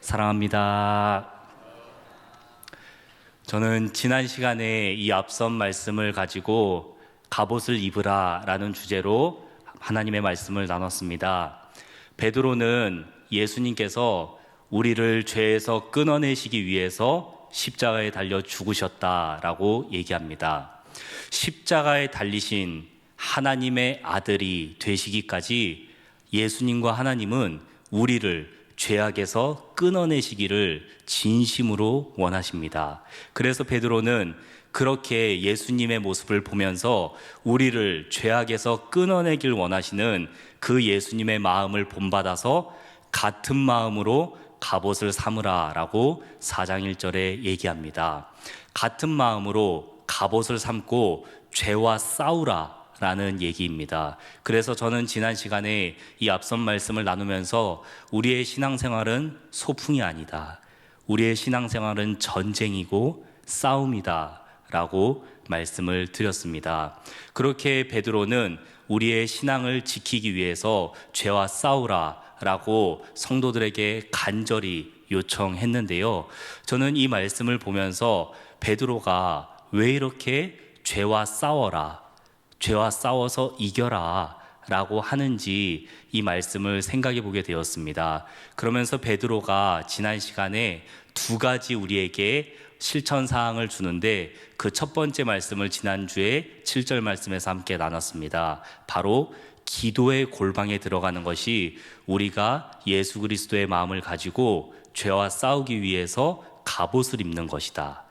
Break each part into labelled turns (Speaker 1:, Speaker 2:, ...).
Speaker 1: 사랑합니다. 저는 지난 시간에 이 앞선 말씀을 가지고 갑옷을 입으라 라는 주제로 하나님의 말씀을 나눴습니다. 베드로는 예수님께서 우리를 죄에서 끊어내시기 위해서 십자가에 달려 죽으셨다라고 얘기합니다. 십자가에 달리신 하나님의 아들이 되시기까지 예수님과 하나님은 우리를 죄악에서 끊어내시기를 진심으로 원하십니다. 그래서 베드로는 그렇게 예수님의 모습을 보면서 우리를 죄악에서 끊어내길 원하시는 그 예수님의 마음을 본받아서 같은 마음으로 갑옷을 삼으라 라고 4장 1절에 얘기합니다. 같은 마음으로 갑옷을 삼고 죄와 싸우라 라는 얘기입니다. 그래서 저는 지난 시간에 이 앞선 말씀을 나누면서 우리의 신앙생활은 소풍이 아니다, 우리의 신앙생활은 전쟁이고 싸움이다 라고 말씀을 드렸습니다. 그렇게 베드로는 우리의 신앙을 지키기 위해서 죄와 싸우라 라고 성도들에게 간절히 요청했는데요, 저는 이 말씀을 보면서 베드로가 왜 이렇게 죄와 싸워라, 죄와 싸워서 이겨라 라고 하는지 이 말씀을 생각해 보게 되었습니다. 그러면서 베드로가 지난 시간에 두 가지 우리에게 실천사항을 주는데 그 첫 번째 말씀을 지난주에 7절 말씀에서 함께 나눴습니다. 바로 기도의 골방에 들어가는 것이 우리가 예수 그리스도의 마음을 가지고 죄와 싸우기 위해서 갑옷을 입는 것이다,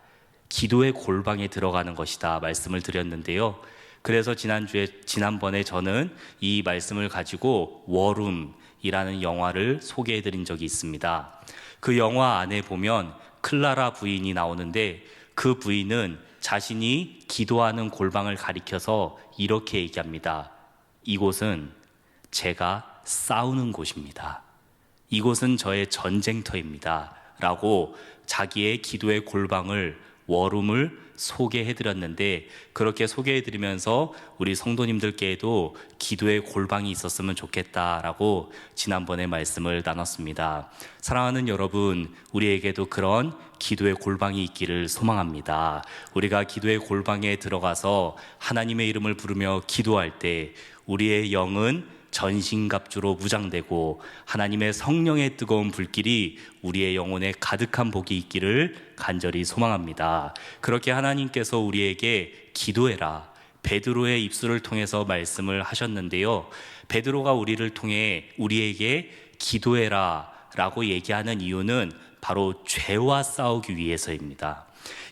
Speaker 1: 기도의 골방에 들어가는 것이다 말씀을 드렸는데요, 그래서 지난번에 저는 이 말씀을 가지고 워룸이라는 영화를 소개해 드린 적이 있습니다. 그 영화 안에 보면 클라라 부인이 나오는데 그 부인은 자신이 기도하는 골방을 가리켜서 이렇게 얘기합니다. 이곳은 제가 싸우는 곳입니다. 이곳은 저의 전쟁터입니다 라고 자기의 기도의 골방을, 워룸을 소개해드렸는데, 그렇게 소개해드리면서 우리 성도님들께도 기도의 골방이 있었으면 좋겠다라고 지난번에 말씀을 나눴습니다. 사랑하는 여러분, 우리에게도 그런 기도의 골방이 있기를 소망합니다. 우리가 기도의 골방에 들어가서 하나님의 이름을 부르며 기도할 때 우리의 영은 전신갑주로 무장되고 하나님의 성령의 뜨거운 불길이 우리의 영혼에 가득한 복이 있기를 간절히 소망합니다. 그렇게 하나님께서 우리에게 기도해라, 베드로의 입술을 통해서 말씀을 하셨는데요, 베드로가 우리를 통해 우리에게 기도해라 라고 얘기하는 이유는 바로 죄와 싸우기 위해서입니다.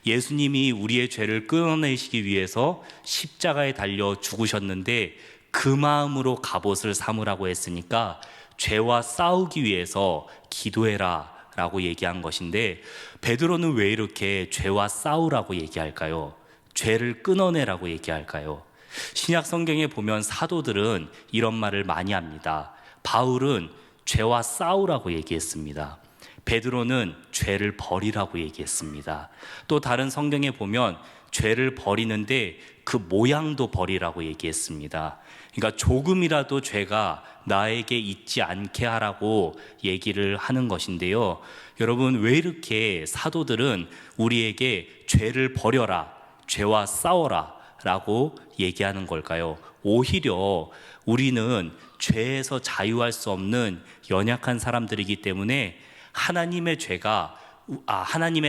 Speaker 1: 예수님이 우리의 죄를 끊어내시기 위해서 십자가에 달려 죽으셨는데 그 마음으로 갑옷을 삼으라고 했으니까 죄와 싸우기 위해서 기도해라 라고 얘기한 것인데, 베드로는 왜 이렇게 죄와 싸우라고 얘기할까요? 죄를 끊어내라고 얘기할까요? 신약 성경에 보면 사도들은 이런 말을 많이 합니다. 바울은 죄와 싸우라고 얘기했습니다. 베드로는 죄를 버리라고 얘기했습니다. 또 다른 성경에 보면 죄를 버리는데 그 모양도 버리라고 얘기했습니다. 그러니까 조금이라도 죄가 나에게 있지 않게 하라고 얘기를 하는 것인데요, 여러분, 왜 이렇게 사도들은 우리에게 죄를 버려라, 죄와 싸워라 라고 얘기하는 걸까요? 오히려 우리는 죄에서 자유할 수 없는 연약한 사람들이기 때문에 하나님의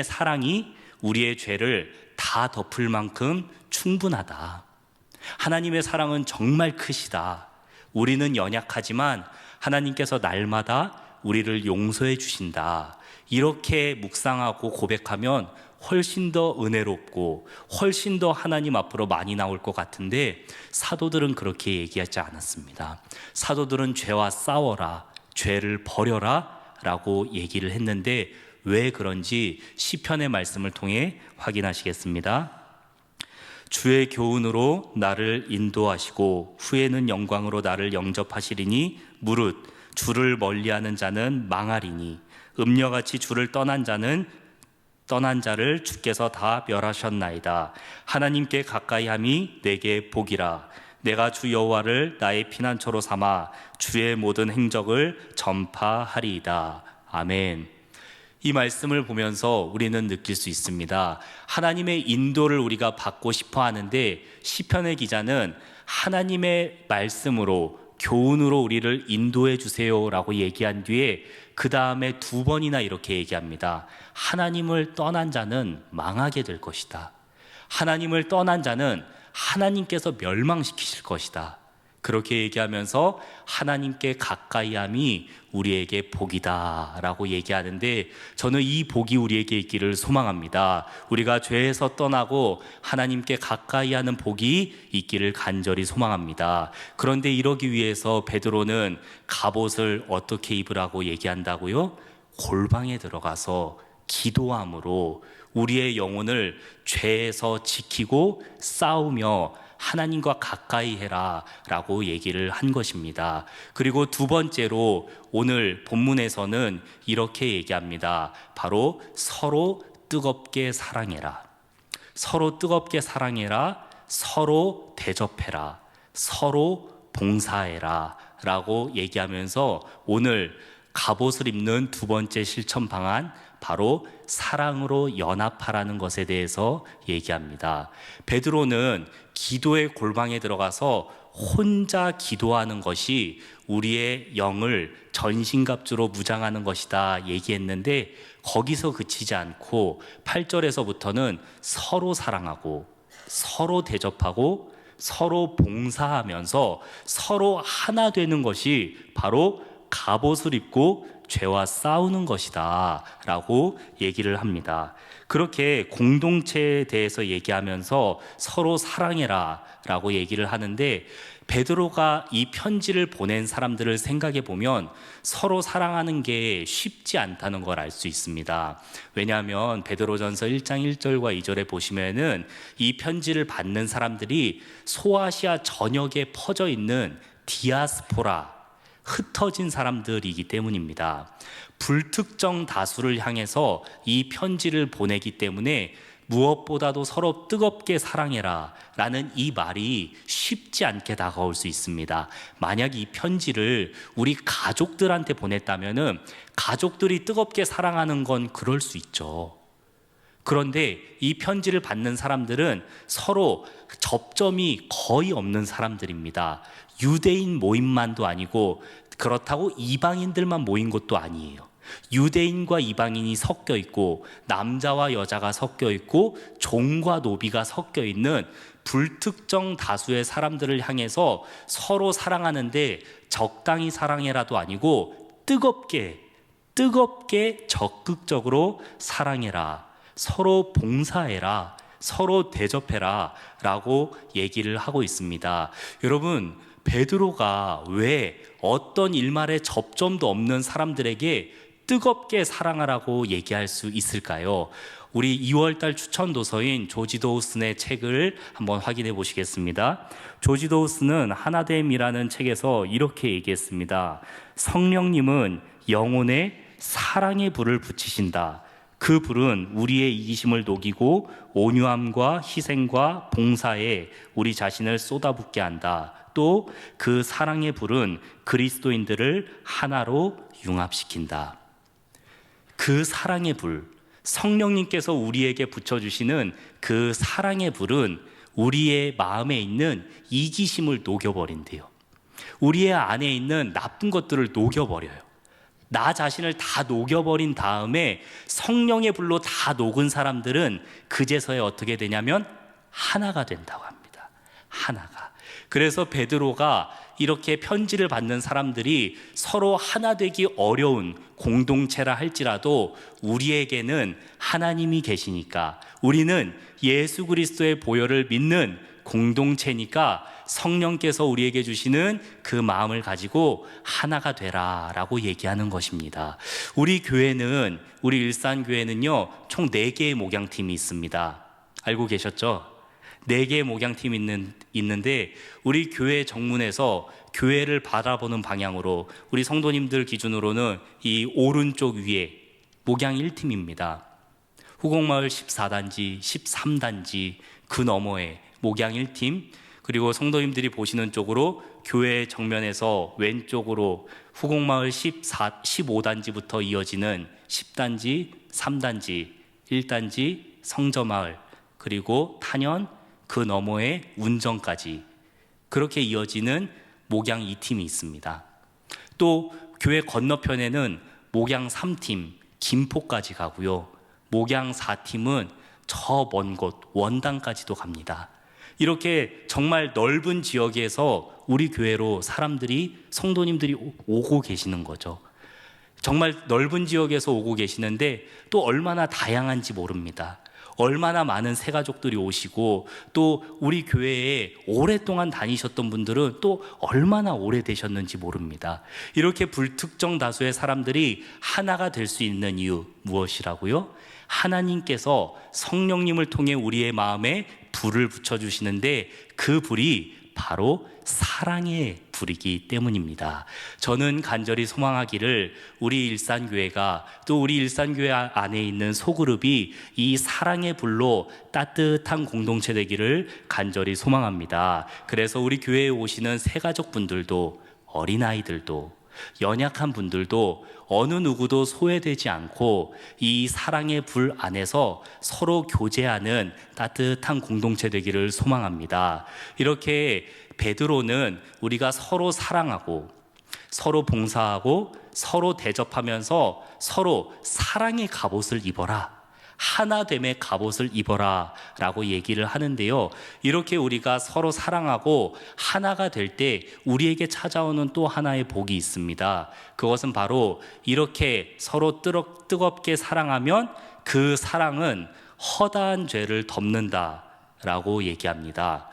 Speaker 1: 사랑이 우리의 죄를 다 덮을 만큼 충분하다, 하나님의 사랑은 정말 크시다, 우리는 연약하지만 하나님께서 날마다 우리를 용서해 주신다, 이렇게 묵상하고 고백하면 훨씬 더 은혜롭고 훨씬 더 하나님 앞으로 많이 나올 것 같은데, 사도들은 그렇게 얘기하지 않았습니다. 사도들은 죄와 싸워라, 죄를 버려라 라고 얘기를 했는데 왜 그런지 시편의 말씀을 통해 확인하시겠습니다. 주의 교훈으로 나를 인도하시고 후에는 영광으로 나를 영접하시리니 무릇 주를 멀리하는 자는 망하리니 음녀같이 주를 떠난 자를 주께서 다 멸하셨나이다. 하나님께 가까이함이 내게 복이라. 내가 주 여호와를 나의 피난처로 삼아 주의 모든 행적을 전파하리이다. 아멘. 이 말씀을 보면서 우리는 느낄 수 있습니다. 하나님의 인도를 우리가 받고 싶어 하는데 시편의 기자는 하나님의 말씀으로, 교훈으로 우리를 인도해 주세요라고 얘기한 뒤에 그 다음에 두 번이나 이렇게 얘기합니다. 하나님을 떠난 자는 망하게 될 것이다. 하나님을 떠난 자는 하나님께서 멸망시키실 것이다. 그렇게 얘기하면서 하나님께 가까이함이 우리에게 복이다 라고 얘기하는데, 저는 이 복이 우리에게 있기를 소망합니다. 우리가 죄에서 떠나고 하나님께 가까이하는 복이 있기를 간절히 소망합니다. 그런데 이러기 위해서 베드로는 갑옷을 어떻게 입으라고 얘기한다고요? 골방에 들어가서 기도함으로 우리의 영혼을 죄에서 지키고 싸우며 하나님과 가까이 해라 라고 얘기를 한 것입니다. 그리고 두 번째로 오늘 본문에서는 이렇게 얘기합니다. 바로 서로 뜨겁게 사랑해라. 서로 뜨겁게 사랑해라. 서로 대접해라. 서로 봉사해라 라고 얘기하면서 오늘 갑옷을 입는 두 번째 실천 방안, 바로 사랑으로 연합하라는 것에 대해서 얘기합니다. 베드로는 기도의 골방에 들어가서 혼자 기도하는 것이 우리의 영을 전신갑주로 무장하는 것이다 얘기했는데, 거기서 그치지 않고 8절에서부터는 서로 사랑하고 서로 대접하고 서로 봉사하면서 서로 하나 되는 것이 바로 갑옷을 입고 죄와 싸우는 것이다 라고 얘기를 합니다. 그렇게 공동체에 대해서 얘기하면서 서로 사랑해라 라고 얘기를 하는데, 베드로가 이 편지를 보낸 사람들을 생각해 보면 서로 사랑하는 게 쉽지 않다는 걸 알 수 있습니다. 왜냐하면 베드로전서 1장 1절과 2절에 보시면은 이 편지를 받는 사람들이 소아시아 전역에 퍼져 있는 디아스포라, 흩어진 사람들이기 때문입니다. 불특정 다수를 향해서 이 편지를 보내기 때문에 무엇보다도 서로 뜨겁게 사랑해라 라는 이 말이 쉽지 않게 다가올 수 있습니다. 만약 이 편지를 우리 가족들한테 보냈다면은 가족들이 뜨겁게 사랑하는 건 그럴 수 있죠. 그런데 이 편지를 받는 사람들은 서로 접점이 거의 없는 사람들입니다. 유대인 모임만도 아니고 그렇다고 이방인들만 모인 것도 아니에요. 유대인과 이방인이 섞여 있고 남자와 여자가 섞여 있고 종과 노비가 섞여 있는 불특정 다수의 사람들을 향해서 서로 사랑하는데 적당히 사랑해라도 아니고 뜨겁게 적극적으로 사랑해라, 서로 봉사해라, 서로 대접해라 라고 얘기를 하고 있습니다. 여러분, 베드로가 왜 어떤 일말에 접점도 없는 사람들에게 뜨겁게 사랑하라고 얘기할 수 있을까요? 우리 2월달 추천 도서인 조지 도우슨의 책을 한번 확인해 보시겠습니다. 조지 도우슨은 하나됨이라는 책에서 이렇게 얘기했습니다. 성령님은 영혼에 사랑의 불을 붙이신다. 그 불은 우리의 이기심을 녹이고 온유함과 희생과 봉사에 우리 자신을 쏟아붓게 한다. 또 그 사랑의 불은 그리스도인들을 하나로 융합시킨다. 그 사랑의 불, 성령님께서 우리에게 붙여주시는 그 사랑의 불은 우리의 마음에 있는 이기심을 녹여버린대요. 우리의 안에 있는 나쁜 것들을 녹여버려요. 나 자신을 다 녹여버린 다음에 성령의 불로 다 녹은 사람들은 그제서야 어떻게 되냐면 하나가 된다고 합니다. 하나가. 그래서 베드로가 이렇게 편지를 받는 사람들이 서로 하나 되기 어려운 공동체라 할지라도 우리에게는 하나님이 계시니까, 우리는 예수 그리스도의 보혈을 믿는 공동체니까 성령께서 우리에게 주시는 그 마음을 가지고 하나가 되라 라고 얘기하는 것입니다. 우리 교회는, 우리 일산교회는요, 총 4개의 목양팀이 있습니다. 알고 계셨죠? 4개의 목양팀이 있는데 우리 교회 정문에서 교회를 바라보는 방향으로 우리 성도님들 기준으로는 이 오른쪽 위에 목양 1팀입니다. 후곡마을 14단지, 13단지 그 너머에 목양 1팀, 그리고 성도님들이 보시는 쪽으로 교회 정면에서 왼쪽으로 후곡마을 15단지부터 이어지는 10단지, 3단지, 1단지, 성저마을, 그리고 탄현, 그 너머에 운정까지 그렇게 이어지는 목양 2팀이 있습니다. 또 교회 건너편에는 목양 3팀, 김포까지 가고요. 목양 4팀은 저 먼 곳 원당까지도 갑니다. 이렇게 정말 넓은 지역에서 우리 교회로 사람들이, 성도님들이 오고 계시는 거죠. 정말 넓은 지역에서 오고 계시는데 또 얼마나 다양한지 모릅니다. 얼마나 많은 새가족들이 오시고 또 우리 교회에 오랫동안 다니셨던 분들은 또 얼마나 오래되셨는지 모릅니다. 이렇게 불특정 다수의 사람들이 하나가 될 수 있는 이유 무엇이라고요? 하나님께서 성령님을 통해 우리의 마음에 불을 붙여주시는데 그 불이 바로 사랑의 불이기 때문입니다. 저는 간절히 소망하기를 우리 일산교회가, 또 우리 일산교회 안에 있는 소그룹이 이 사랑의 불로 따뜻한 공동체 되기를 간절히 소망합니다. 그래서 우리 교회에 오시는 새가족분들도, 어린아이들도, 연약한 분들도 어느 누구도 소외되지 않고 이 사랑의 불 안에서 서로 교제하는 따뜻한 공동체 되기를 소망합니다. 이렇게 베드로는 우리가 서로 사랑하고 서로 봉사하고 서로 대접하면서 서로 사랑의 갑옷을 입어라, 하나됨의 갑옷을 입어라 라고 얘기를 하는데요, 이렇게 우리가 서로 사랑하고 하나가 될 때 우리에게 찾아오는 또 하나의 복이 있습니다. 그것은 바로 이렇게 서로 뜨겁게 사랑하면 그 사랑은 허다한 죄를 덮는다 라고 얘기합니다.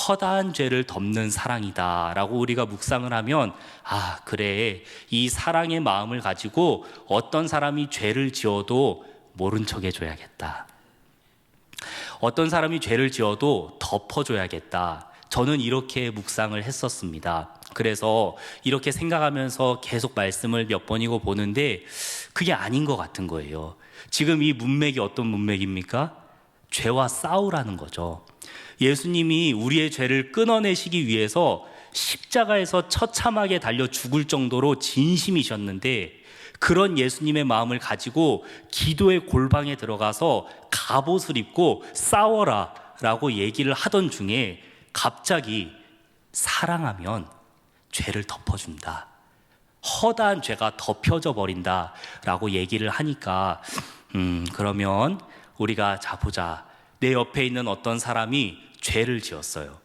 Speaker 1: 허다한 죄를 덮는 사랑이다 라고 우리가 묵상을 하면, 아 그래, 이 사랑의 마음을 가지고 어떤 사람이 죄를 지어도 모른 척 해줘야겠다, 어떤 사람이 죄를 지어도 덮어줘야겠다, 저는 이렇게 묵상을 했었습니다. 그래서 이렇게 생각하면서 계속 말씀을 몇 번이고 보는데 그게 아닌 것 같은 거예요. 지금 이 문맥이 어떤 문맥입니까? 죄와 싸우라는 거죠. 예수님이 우리의 죄를 끊어내시기 위해서 십자가에서 처참하게 달려 죽을 정도로 진심이셨는데, 그런 예수님의 마음을 가지고 기도의 골방에 들어가서 갑옷을 입고 싸워라 라고 얘기를 하던 중에 갑자기 사랑하면 죄를 덮어준다, 허다한 죄가 덮여져 버린다 라고 얘기를 하니까 그러면 우리가 자 보자, 내 옆에 있는 어떤 사람이 죄를 지었어요.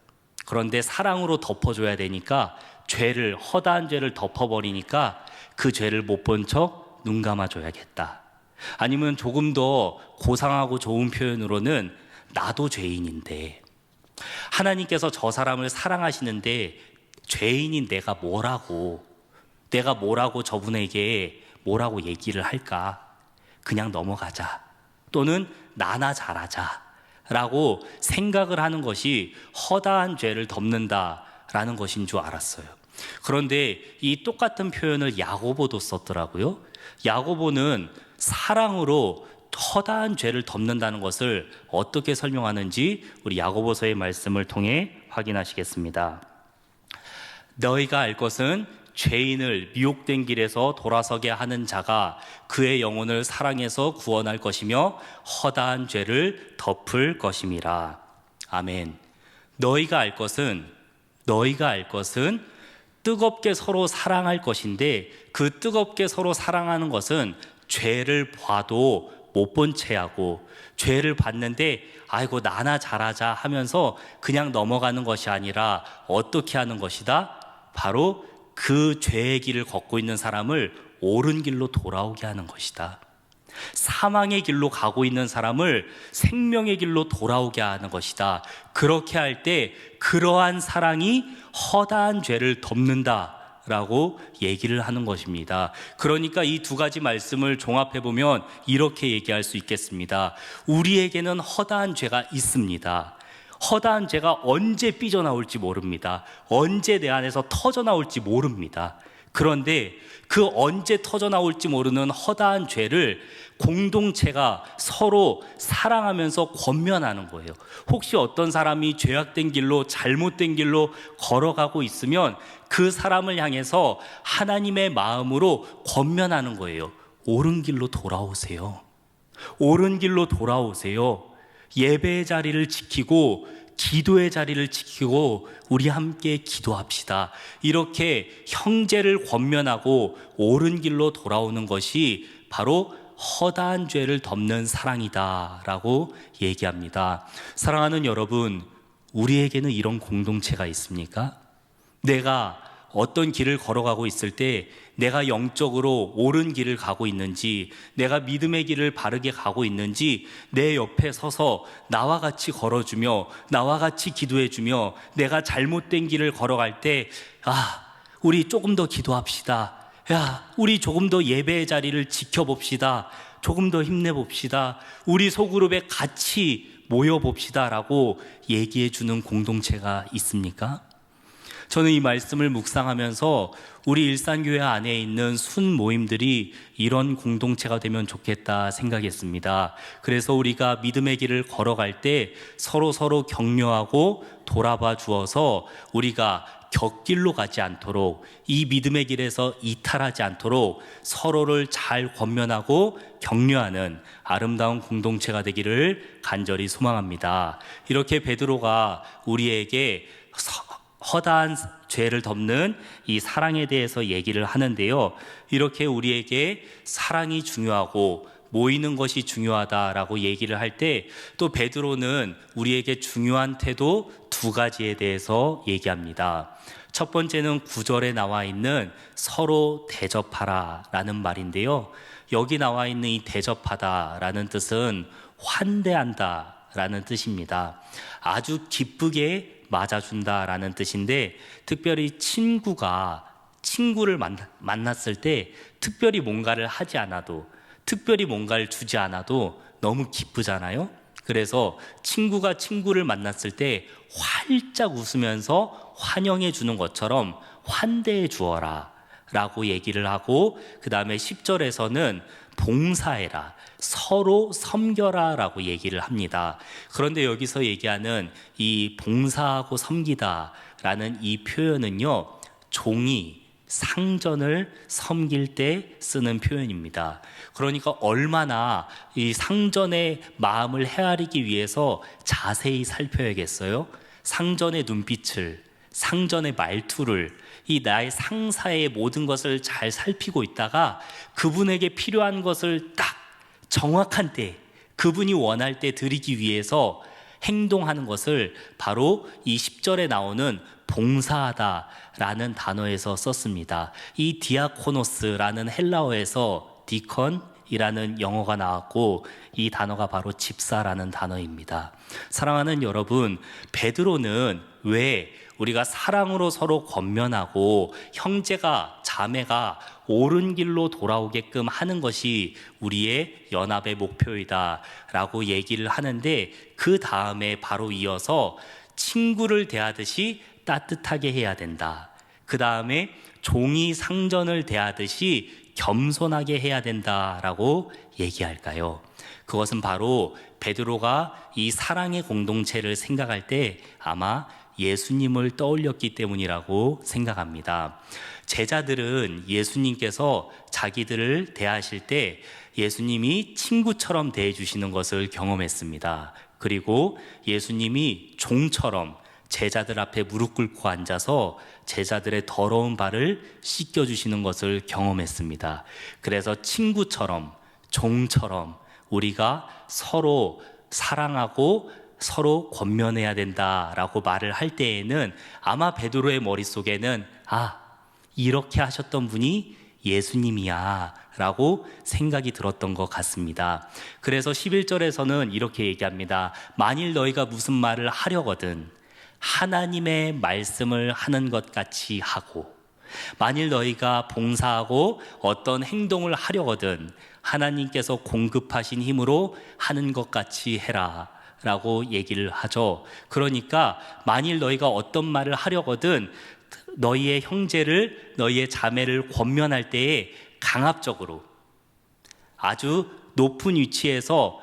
Speaker 1: 그런데 사랑으로 덮어줘야 되니까 죄를, 허다한 죄를 덮어버리니까 그 죄를 못 본 척 눈 감아줘야겠다. 아니면 조금 더 고상하고 좋은 표현으로는 나도 죄인인데 하나님께서 저 사람을 사랑하시는데 죄인인 내가 뭐라고 저분에게 뭐라고 얘기를 할까? 그냥 넘어가자, 또는 나나 잘하자 라고 생각을 하는 것이 허다한 죄를 덮는다라는 것인 줄 알았어요. 그런데 이 똑같은 표현을 야고보도 썼더라고요. 야고보는 사랑으로 허다한 죄를 덮는다는 것을 어떻게 설명하는지 우리 야고보서의 말씀을 통해 확인하시겠습니다. 너희가 알 것은 죄인을 미혹된 길에서 돌아서게 하는 자가 그의 영혼을 사랑해서 구원할 것이며 허다한 죄를 덮을 것임이라. 아멘. 너희가 알 것은 뜨겁게 서로 사랑할 것인데, 그 뜨겁게 서로 사랑하는 것은 죄를 봐도 못 본 채 하고, 죄를 봤는데 아이고 나나 잘하자 하면서 그냥 넘어가는 것이 아니라 어떻게 하는 것이다? 바로 그 죄의 길을 걷고 있는 사람을 옳은 길로 돌아오게 하는 것이다. 사망의 길로 가고 있는 사람을 생명의 길로 돌아오게 하는 것이다. 그렇게 할 때 그러한 사랑이 허다한 죄를 덮는다 라고 얘기를 하는 것입니다. 그러니까 이 두 가지 말씀을 종합해 보면 이렇게 얘기할 수 있겠습니다. 우리에게는 허다한 죄가 있습니다. 허다한 죄가 언제 삐져나올지 모릅니다. 언제 내 안에서 터져나올지 모릅니다. 그런데 그 언제 터져 나올지 모르는 허다한 죄를 공동체가 서로 사랑하면서 권면하는 거예요. 혹시 어떤 사람이 죄악된 길로, 잘못된 길로 걸어가고 있으면 그 사람을 향해서 하나님의 마음으로 권면하는 거예요. 옳은 길로 돌아오세요. 옳은 길로 돌아오세요. 예배의 자리를 지키고 기도의 자리를 지키고 우리 함께 기도합시다. 이렇게 형제를 권면하고 옳은 길로 돌아오는 것이 바로 허다한 죄를 덮는 사랑이다라고 얘기합니다. 사랑하는 여러분, 우리에게는 이런 공동체가 있습니까? 내가 어떤 길을 걸어가고 있을 때 내가 영적으로 옳은 길을 가고 있는지, 내가 믿음의 길을 바르게 가고 있는지 내 옆에 서서 나와 같이 걸어주며 나와 같이 기도해주며, 내가 잘못된 길을 걸어갈 때 우리 조금 더 기도합시다. 우리 조금 더 예배의 자리를 지켜봅시다. 조금 더 힘내봅시다. 우리 소그룹에 같이 모여봅시다 라고 얘기해 주는 공동체가 있습니까? 저는 이 말씀을 묵상하면서 우리 일산교회 안에 있는 순 모임들이 이런 공동체가 되면 좋겠다 생각했습니다. 그래서 우리가 믿음의 길을 걸어갈 때 서로 격려하고 돌아봐 주어서 우리가 곁길로 가지 않도록, 이 믿음의 길에서 이탈하지 않도록 서로를 잘 권면하고 격려하는 아름다운 공동체가 되기를 간절히 소망합니다. 이렇게 베드로가 우리에게 허다한 죄를 덮는 이 사랑에 대해서 얘기를 하는데요, 이렇게 우리에게 사랑이 중요하고 모이는 것이 중요하다라고 얘기를 할 때 또 베드로는 우리에게 중요한 태도 두 가지에 대해서 얘기합니다. 첫 번째는 9절에 나와 있는 서로 대접하라 라는 말인데요, 여기 나와 있는 이 대접하다 라는 뜻은 환대한다 라는 뜻입니다. 아주 기쁘게 맞아준다 라는 뜻인데, 특별히 친구를 만났을 때 특별히 뭔가를 하지 않아도, 특별히 뭔가를 주지 않아도 너무 기쁘잖아요. 그래서 친구가 친구를 만났을 때 활짝 웃으면서 환영해 주는 것처럼 환대해 주어라 라고 얘기를 하고, 그 다음에 10절에서는 봉사해라, 서로 섬겨라 라고 얘기를 합니다. 그런데 여기서 얘기하는 이 봉사하고 섬기다 라는 이 표현은요, 종이 상전을 섬길 때 쓰는 표현입니다. 그러니까 얼마나 이 상전의 마음을 헤아리기 위해서 자세히 살펴야겠어요? 상전의 눈빛을, 상전의 말투를, 이 나의 상사의 모든 것을 잘 살피고 있다가 그분에게 필요한 것을 딱 정확한 때, 그분이 원할 때 드리기 위해서 행동하는 것을 바로 이 10절에 나오는 봉사하다라는 단어에서 썼습니다. 이 디아코노스라는 헬라어에서 디컨이라는 영어가 나왔고, 이 단어가 바로 집사라는 단어입니다. 사랑하는 여러분, 베드로는 왜 우리가 사랑으로 서로 권면하고 형제가, 자매가 옳은 길로 돌아오게끔 하는 것이 우리의 연합의 목표이다 라고 얘기를 하는데, 그 다음에 바로 이어서 친구를 대하듯이 따뜻하게 해야 된다, 그 다음에 종이 상전을 대하듯이 겸손하게 해야 된다라고 얘기할까요? 그것은 바로 베드로가 이 사랑의 공동체를 생각할 때 아마 예수님을 떠올렸기 때문이라고 생각합니다. 제자들은 예수님께서 자기들을 대하실 때 예수님이 친구처럼 대해주시는 것을 경험했습니다. 그리고 예수님이 종처럼 제자들 앞에 무릎 꿇고 앉아서 제자들의 더러운 발을 씻겨주시는 것을 경험했습니다. 그래서 친구처럼, 종처럼 우리가 서로 사랑하고 서로 권면해야 된다라고 말을 할 때에는 아마 베드로의 머릿속에는 이렇게 하셨던 분이 예수님이야 라고 생각이 들었던 것 같습니다. 그래서 11절에서는 이렇게 얘기합니다. 만일 너희가 무슨 말을 하려거든 하나님의 말씀을 하는 것 같이 하고, 만일 너희가 봉사하고 어떤 행동을 하려거든 하나님께서 공급하신 힘으로 하는 것 같이 해라 라고 얘기를 하죠. 그러니까 만일 너희가 어떤 말을 하려거든 너희의 형제를, 너희의 자매를 권면할 때에 강압적으로 아주 높은 위치에서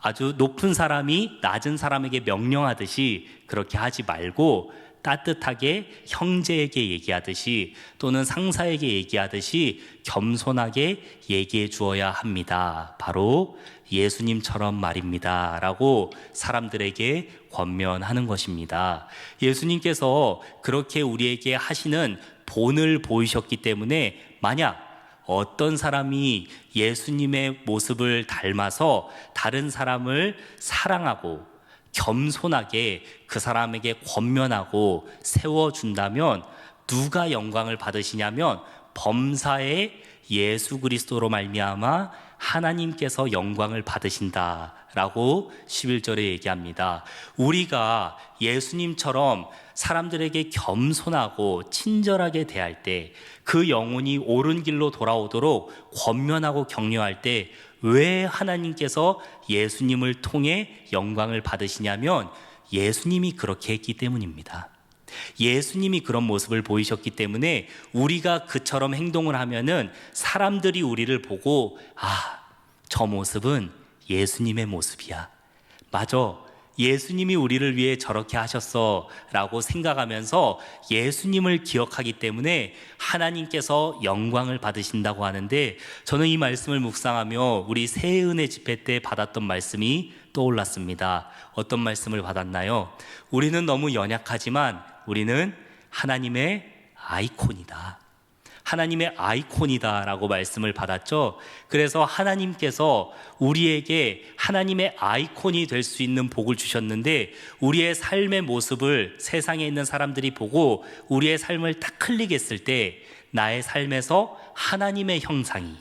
Speaker 1: 아주 높은 사람이 낮은 사람에게 명령하듯이 그렇게 하지 말고 따뜻하게 형제에게 얘기하듯이 또는 상사에게 얘기하듯이 겸손하게 얘기해 주어야 합니다. 바로 예수님처럼 말입니다. 라고 사람들에게 권면하는 것입니다. 예수님께서 그렇게 우리에게 하시는 본을 보이셨기 때문에 만약 어떤 사람이 예수님의 모습을 닮아서 다른 사람을 사랑하고 겸손하게 그 사람에게 권면하고 세워준다면 누가 영광을 받으시냐면 범사의 예수 그리스도로 말미암아 하나님께서 영광을 받으신다라고 11절에 얘기합니다. 우리가 예수님처럼 사람들에게 겸손하고 친절하게 대할 때 그 영혼이 옳은 길로 돌아오도록 권면하고 격려할 때 왜 하나님께서 예수님을 통해 영광을 받으시냐면 예수님이 그렇게 했기 때문입니다. 예수님이 그런 모습을 보이셨기 때문에 우리가 그처럼 행동을 하면은 사람들이 우리를 보고 저 모습은 예수님의 모습이야. 맞아. 예수님이 우리를 위해 저렇게 하셨어 라고 생각하면서 예수님을 기억하기 때문에 하나님께서 영광을 받으신다고 하는데, 저는 이 말씀을 묵상하며 우리 새은혜 집회 때 받았던 말씀이 떠올랐습니다. 어떤 말씀을 받았나요? 우리는 너무 연약하지만 우리는 하나님의 아이콘이다. 하나님의 아이콘이다 라고 말씀을 받았죠. 그래서 하나님께서 우리에게 하나님의 아이콘이 될 수 있는 복을 주셨는데, 우리의 삶의 모습을 세상에 있는 사람들이 보고 우리의 삶을 딱 클릭했을 때 나의 삶에서 하나님의 형상이,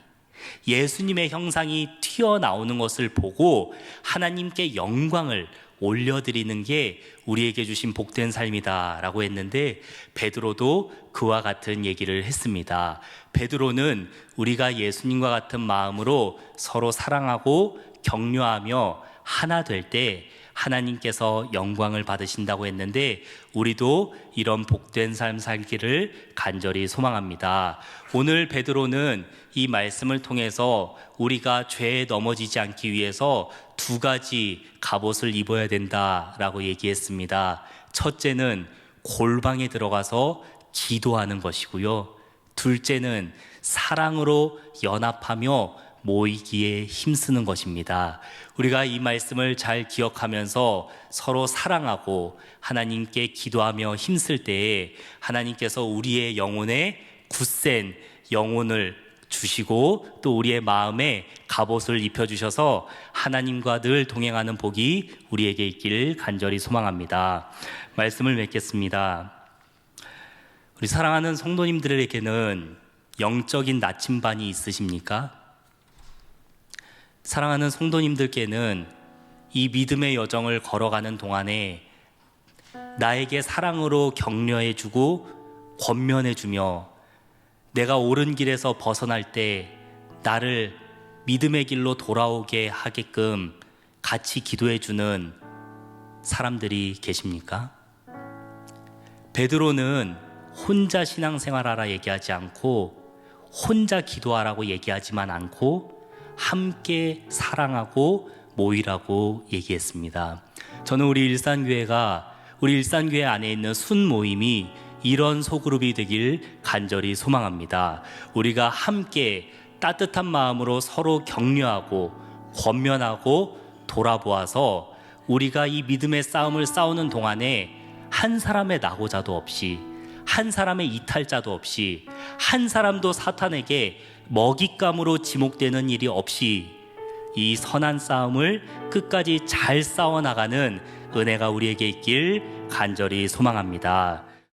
Speaker 1: 예수님의 형상이 튀어나오는 것을 보고 하나님께 영광을 올려드리는 게 우리에게 주신 복된 삶이다 라고 했는데, 베드로도 그와 같은 얘기를 했습니다. 베드로는 우리가 예수님과 같은 마음으로 서로 사랑하고 격려하며 하나 될 때 하나님께서 영광을 받으신다고 했는데, 우리도 이런 복된 삶 살기를 간절히 소망합니다. 오늘 베드로는 이 말씀을 통해서 우리가 죄에 넘어지지 않기 위해서 두 가지 갑옷을 입어야 된다라고 얘기했습니다. 첫째는 골방에 들어가서 기도하는 것이고요. 둘째는 사랑으로 연합하며 모이기에 힘쓰는 것입니다. 우리가 이 말씀을 잘 기억하면서 서로 사랑하고 하나님께 기도하며 힘쓸 때에 하나님께서 우리의 영혼에 굳센 영혼을 주시고 또 우리의 마음에 갑옷을 입혀주셔서 하나님과 늘 동행하는 복이 우리에게 있기를 간절히 소망합니다. 말씀을 맺겠습니다. 우리 사랑하는 성도님들에게는 영적인 나침반이 있으십니까? 사랑하는 성도님들께는 이 믿음의 여정을 걸어가는 동안에 나에게 사랑으로 격려해주고 권면해주며 내가 옳은 길에서 벗어날 때 나를 믿음의 길로 돌아오게 하게끔 같이 기도해주는 사람들이 계십니까? 베드로는 혼자 신앙생활하라 얘기하지 않고 혼자 기도하라고 얘기하지만 않고 함께 사랑하고 모이라고 얘기했습니다. 저는 우리 일산교회 안에 있는 순모임이 이런 소그룹이 되길 간절히 소망합니다. 우리가 함께 따뜻한 마음으로 서로 격려하고 권면하고 돌아보아서 우리가 이 믿음의 싸움을 싸우는 동안에 한 사람의 낙오자도 없이, 한 사람의 이탈자도 없이, 한 사람도 사탄에게 먹잇감으로 지목되는 일이 없이 이 선한 싸움을 끝까지 잘 싸워나가는 은혜가 우리에게 있길 간절히 소망합니다.